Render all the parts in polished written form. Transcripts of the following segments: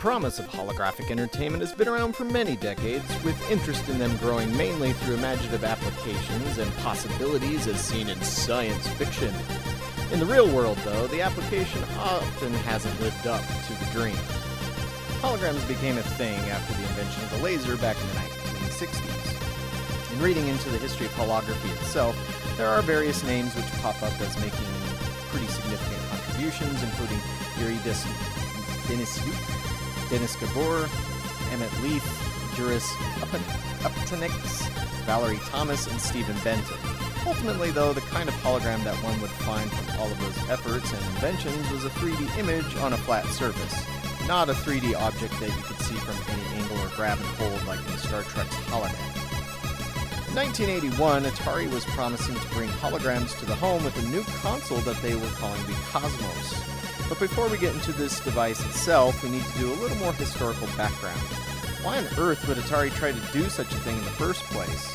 promise of holographic entertainment has been around for many decades, with interest in them growing mainly through imaginative applications and possibilities as seen in science fiction. In the real world, though, the application often hasn't lived up to the dream. Holograms became a thing after the invention of the laser back in the 1960s. In reading into the history of holography itself, there are various names which pop up as making pretty significant contributions, including Yuri Denis Gabor, Emmett Leith, Juris Uptonix, Valerie Thomas, and Stephen Benton. Ultimately, though, the kind of hologram that one would find from all of those efforts and inventions was a 3D image on a flat surface, not a 3D object that you could see from any angle or grab and hold like in Star Trek's holodeck. In 1981, Atari was promising to bring holograms to the home with a new console that they were calling the Cosmos. But before we get into this device itself, we need to do a little more historical background. Why on earth would Atari try to do such a thing in the first place?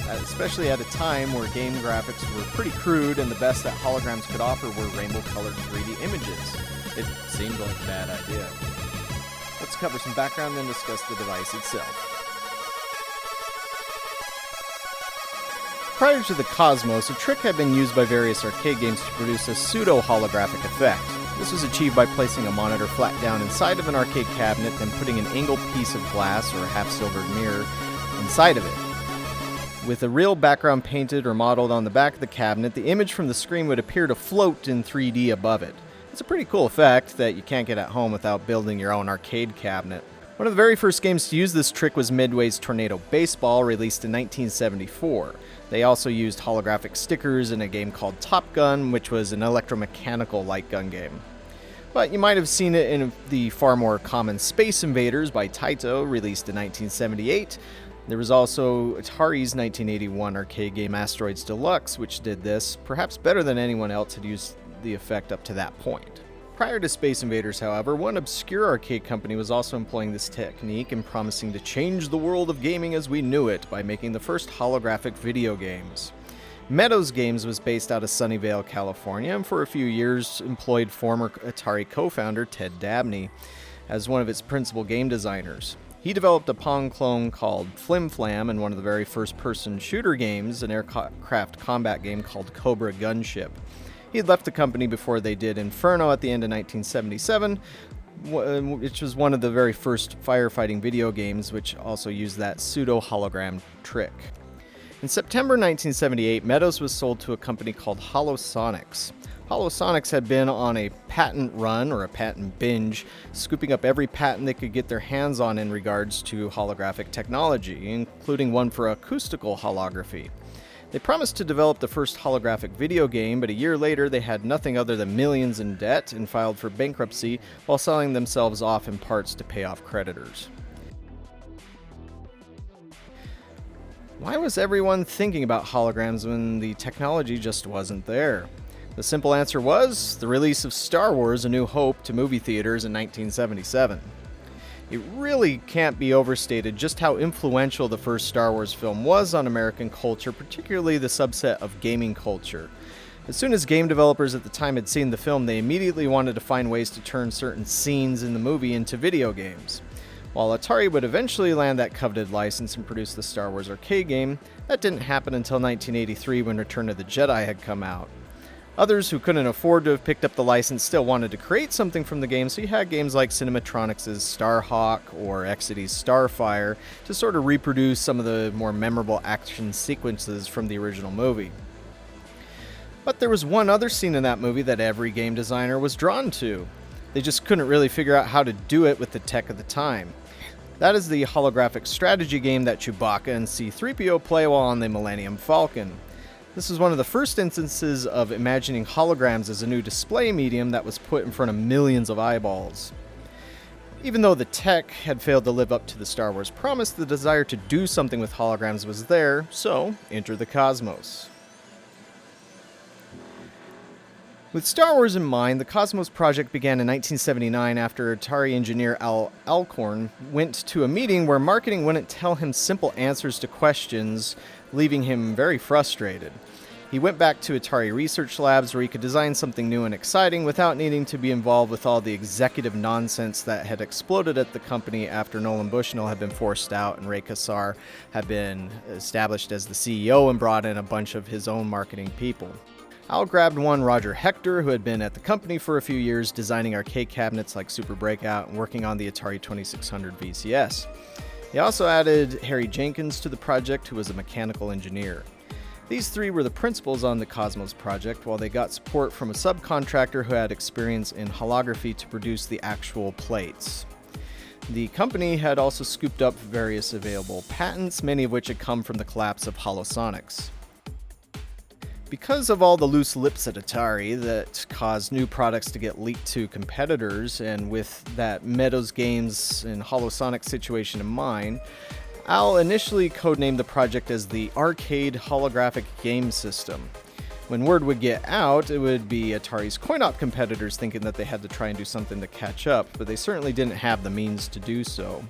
Especially at a time where game graphics were pretty crude and the best that holograms could offer were rainbow-colored 3D images. It seemed like a bad idea. Let's cover some background and discuss the device itself. Prior to the Cosmos, a trick had been used by various arcade games to produce a pseudo-holographic effect. This was achieved by placing a monitor flat down inside of an arcade cabinet and putting an angled piece of glass or a half-silvered mirror inside of it. With a real background painted or modeled on the back of the cabinet, the image from the screen would appear to float in 3D above it. It's a pretty cool effect that you can't get at home without building your own arcade cabinet. One of the very first games to use this trick was Midway's Tornado Baseball, released in 1974. They also used holographic stickers in a game called Top Gun, which was an electromechanical light gun game. But you might have seen it in the far more common Space Invaders by Taito, released in 1978. There was also Atari's 1981 arcade game Asteroids Deluxe, which did this, perhaps better than anyone else had used the effect up to that point. Prior to Space Invaders, however, one obscure arcade company was also employing this technique and promising to change the world of gaming as we knew it by making the first holographic video games. Meadows Games was based out of Sunnyvale, California, and for a few years employed former Atari co-founder Ted Dabney as one of its principal game designers. He developed a Pong clone called Flim Flam and one of the very first-person shooter games, an aircraft combat game called Cobra Gunship. He had left the company before they did Inferno at the end of 1977, which was one of the very first firefighting video games, which also used that pseudo-hologram trick. In September 1978, Meadows was sold to a company called Holosonics. Holosonics had been on a patent run, or a patent binge, scooping up every patent they could get their hands on in regards to holographic technology, including one for acoustical holography. They promised to develop the first holographic video game, but a year later they had nothing other than millions in debt and filed for bankruptcy while selling themselves off in parts to pay off creditors. Why was everyone thinking about holograms when the technology just wasn't there? The simple answer was the release of Star Wars: A New Hope to movie theaters in 1977. It really can't be overstated just how influential the first Star Wars film was on American culture, particularly the subset of gaming culture. As soon as game developers at the time had seen the film, they immediately wanted to find ways to turn certain scenes in the movie into video games. While Atari would eventually land that coveted license and produce the Star Wars arcade game, that didn't happen until 1983 when Return of the Jedi had come out. Others who couldn't afford to have picked up the license still wanted to create something from the game, so you had games like Cinematronics' Starhawk or Exidy's Starfire to sort of reproduce some of the more memorable action sequences from the original movie. But there was one other scene in that movie that every game designer was drawn to. They just couldn't really figure out how to do it with the tech of the time. That is the holographic strategy game that Chewbacca and C-3PO play while on the Millennium Falcon. This was one of the first instances of imagining holograms as a new display medium that was put in front of millions of eyeballs. Even though the tech had failed to live up to the Star Wars promise, the desire to do something with holograms was there, so enter the Cosmos. With Star Wars in mind, the Cosmos project began in 1979 after Atari engineer Alcorn went to a meeting where marketing wouldn't tell him simple answers to questions, leaving him very frustrated. He went back to Atari Research Labs where he could design something new and exciting without needing to be involved with all the executive nonsense that had exploded at the company after Nolan Bushnell had been forced out and Ray Kassar had been established as the CEO and brought in a bunch of his own marketing people. Al grabbed one Roger Hector, who had been at the company for a few years designing arcade cabinets like Super Breakout and working on the Atari 2600 VCS. He also added Harry Jenkins to the project, who was a mechanical engineer. These three were the principals on the Cosmos project, while they got support from a subcontractor who had experience in holography to produce the actual plates. The company had also scooped up various available patents, many of which had come from the collapse of Holosonics. Because of all the loose lips at Atari that caused new products to get leaked to competitors, and with that Meadows Games and Holosonic situation in mind, Al initially codenamed the project as the Arcade Holographic Game System. When word would get out, it would be Atari's coin-op competitors thinking that they had to try and do something to catch up, but they certainly didn't have the means to do so.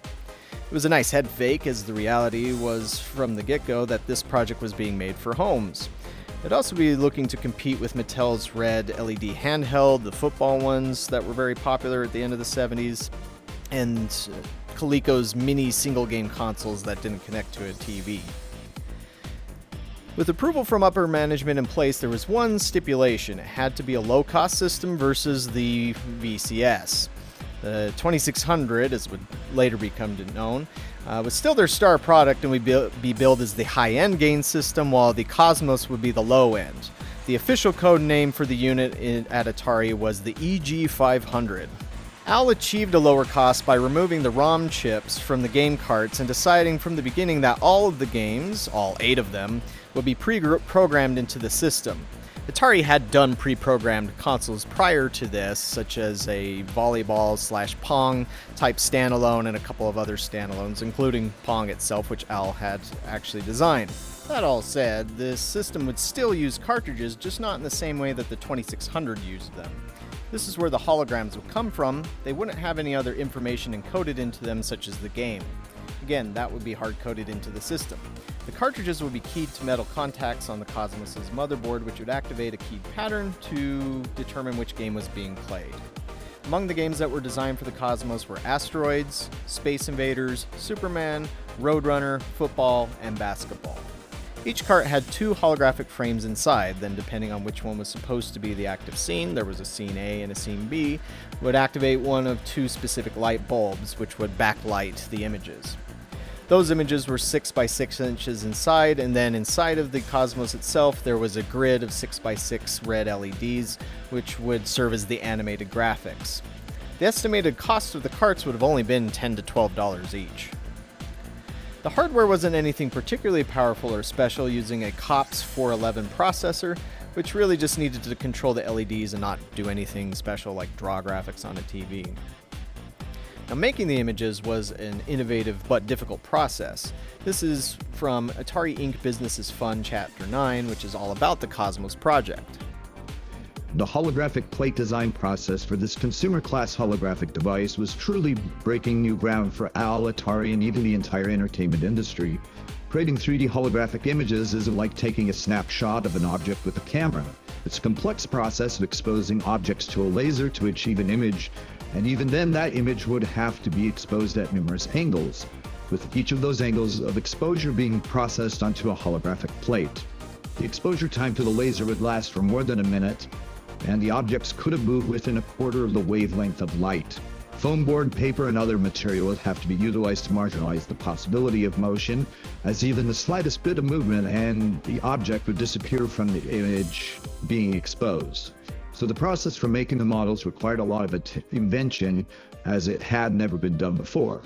It was a nice head fake, as the reality was from the get-go that this project was being made for homes. It'd also be looking to compete with Mattel's red LED handheld, the football ones that were very popular at the end of the 70s, and Coleco's mini single-game consoles that didn't connect to a TV. With approval from upper management in place, there was one stipulation. It had to be a low-cost system versus the VCS. The 2600, as would later become known, was still their star product and would be billed as the high-end game system, while the Cosmos would be the low-end. The official code name for the unit at Atari was the EG500. Al achieved a lower cost by removing the ROM chips from the game carts and deciding from the beginning that all of the games, all 8 of them, would be pre-programmed into the system. Atari had done pre-programmed consoles prior to this, such as a volleyball/Pong type standalone and a couple of other standalones, including Pong itself, which Al had actually designed. That all said, this system would still use cartridges, just not in the same way that the 2600 used them. This is where the holograms would come from. They wouldn't have any other information encoded into them, such as the game. Again, that would be hard-coded into the system. The cartridges would be keyed to metal contacts on the Cosmos' motherboard, which would activate a keyed pattern to determine which game was being played. Among the games that were designed for the Cosmos were Asteroids, Space Invaders, Superman, Roadrunner, Football, and Basketball. Each cart had 2 holographic frames inside, then depending on which one was supposed to be the active scene, there was a scene A and a scene B, would activate one of 2 specific light bulbs, which would backlight the images. Those images were 6 by 6 inches inside, and then inside of the Cosmos itself there was a grid of 6 by 6 red LEDs, which would serve as the animated graphics. The estimated cost of the carts would have only been $10 to $12 each. The hardware wasn't anything particularly powerful or special, using a COPS 411 processor, which really just needed to control the LEDs and not do anything special like draw graphics on a TV. Now, making the images was an innovative but difficult process. This is from Atari Inc. Business is Fun Chapter 9, which is all about the Cosmos project. The holographic plate design process for this consumer-class holographic device was truly breaking new ground for Al, Atari, and even the entire entertainment industry. Creating 3D holographic images isn't like taking a snapshot of an object with a camera. It's a complex process of exposing objects to a laser to achieve an image, and even then that image would have to be exposed at numerous angles, with each of those angles of exposure being processed onto a holographic plate. The exposure time to the laser would last for more than a minute, and the objects could have moved within a quarter of the wavelength of light. Foam board, paper, and other material would have to be utilized to marginalize the possibility of motion, as even the slightest bit of movement and the object would disappear from the image being exposed. So the process for making the models required a lot of invention, as it had never been done before.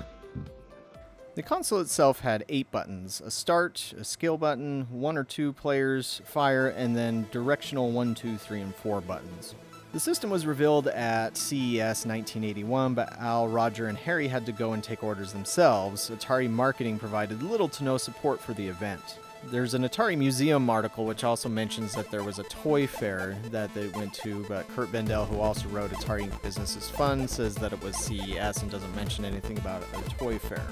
The console itself had 8 buttons: a start, a skill button, 1 or 2 players, fire, and then directional 1, 2, 3, and 4 buttons. The system was revealed at CES 1981, but Al, Roger, and Harry had to go and take orders themselves. Atari marketing provided little to no support for the event. There's an Atari Museum article which also mentions that there was a toy fair that they went to, but Kurt Bendel, who also wrote Atari Inc. Business is Fun, says that it was CES and doesn't mention anything about a toy fair.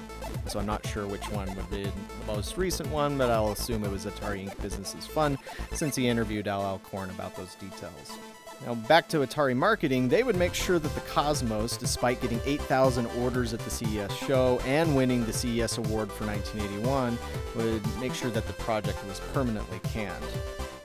So I'm not sure which one would be the most recent one, but I'll assume it was Atari Inc. Business is Fun, since he interviewed Al Alcorn about those details. Now, back to Atari marketing, they would make sure that the Cosmos, despite getting 8,000 orders at the CES show and winning the CES award for 1981, would make sure that the project was permanently canned.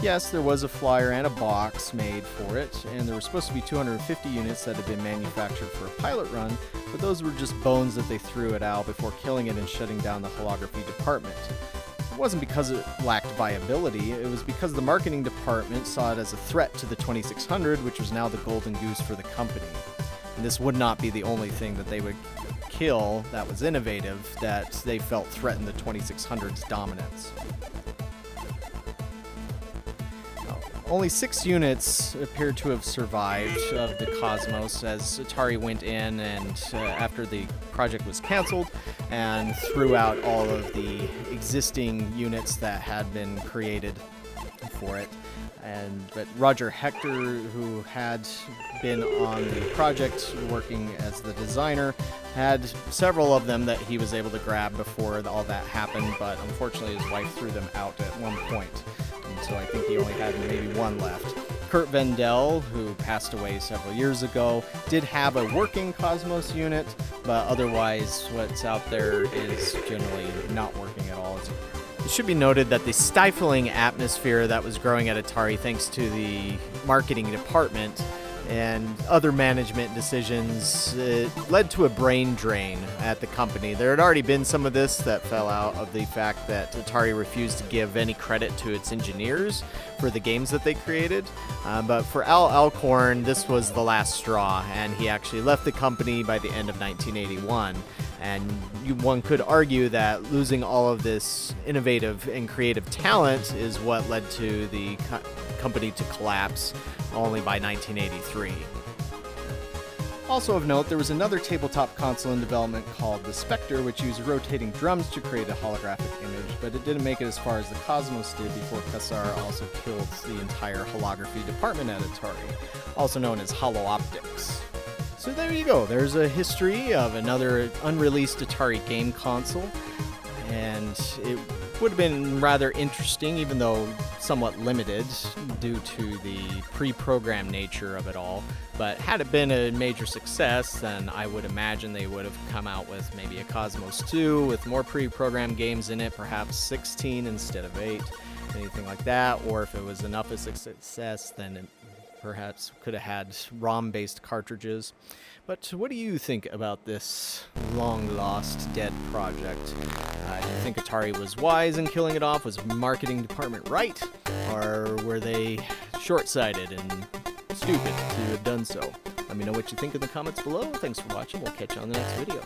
Yes, there was a flyer and a box made for it, and there were supposed to be 250 units that had been manufactured for a pilot run, but those were just bones that they threw at Al before killing it and shutting down the holography department. It wasn't because it lacked viability, it was because the marketing department saw it as a threat to the 2600, which was now the golden goose for the company. And this would not be the only thing that they would kill that was innovative that they felt threatened the 2600's dominance. Only 6 units appear to have survived of the Cosmos as Atari went in and after the project was canceled and threw out all of the existing units that had been created for it. But Roger Hector, who had been on the project working as the designer, had several of them that he was able to grab before all that happened, but unfortunately his wife threw them out at one point. So I think he only had maybe one left. Kurt Vendel, who passed away several years ago, did have a working Cosmos unit, but otherwise what's out there is generally not working at all. It should be noted that the stifling atmosphere that was growing at Atari thanks to the marketing department and other management decisions led to a brain drain at the company. There had already been some of this that fell out of the fact that Atari refused to give any credit to its engineers for the games that they created. But for Al Alcorn, this was the last straw, and he actually left the company by the end of 1981. And one could argue that losing all of this innovative and creative talent is what led to the company to collapse only by 1983. Also of note, there was another tabletop console in development called the Spectre, which used rotating drums to create a holographic image, but it didn't make it as far as the Cosmos did before Kassar also killed the entire holography department at Atari, also known as Holo-Optics. So there you go, there's a history of another unreleased Atari game console, and it would have been rather interesting, even though somewhat limited due to the pre-programmed nature of it all. But had it been a major success, then I would imagine they would have come out with maybe a Cosmos 2 with more pre-programmed games in it, perhaps 16 instead of 8, anything like that. Or if it was enough of a success, then it perhaps could have had ROM-based cartridges. But what do you think about this long-lost, dead project? Do you think Atari was wise in killing it off? Was the marketing department right? Or were they short-sighted and stupid to have done so? Let me know what you think in the comments below. Thanks for watching. We'll catch you on the next video.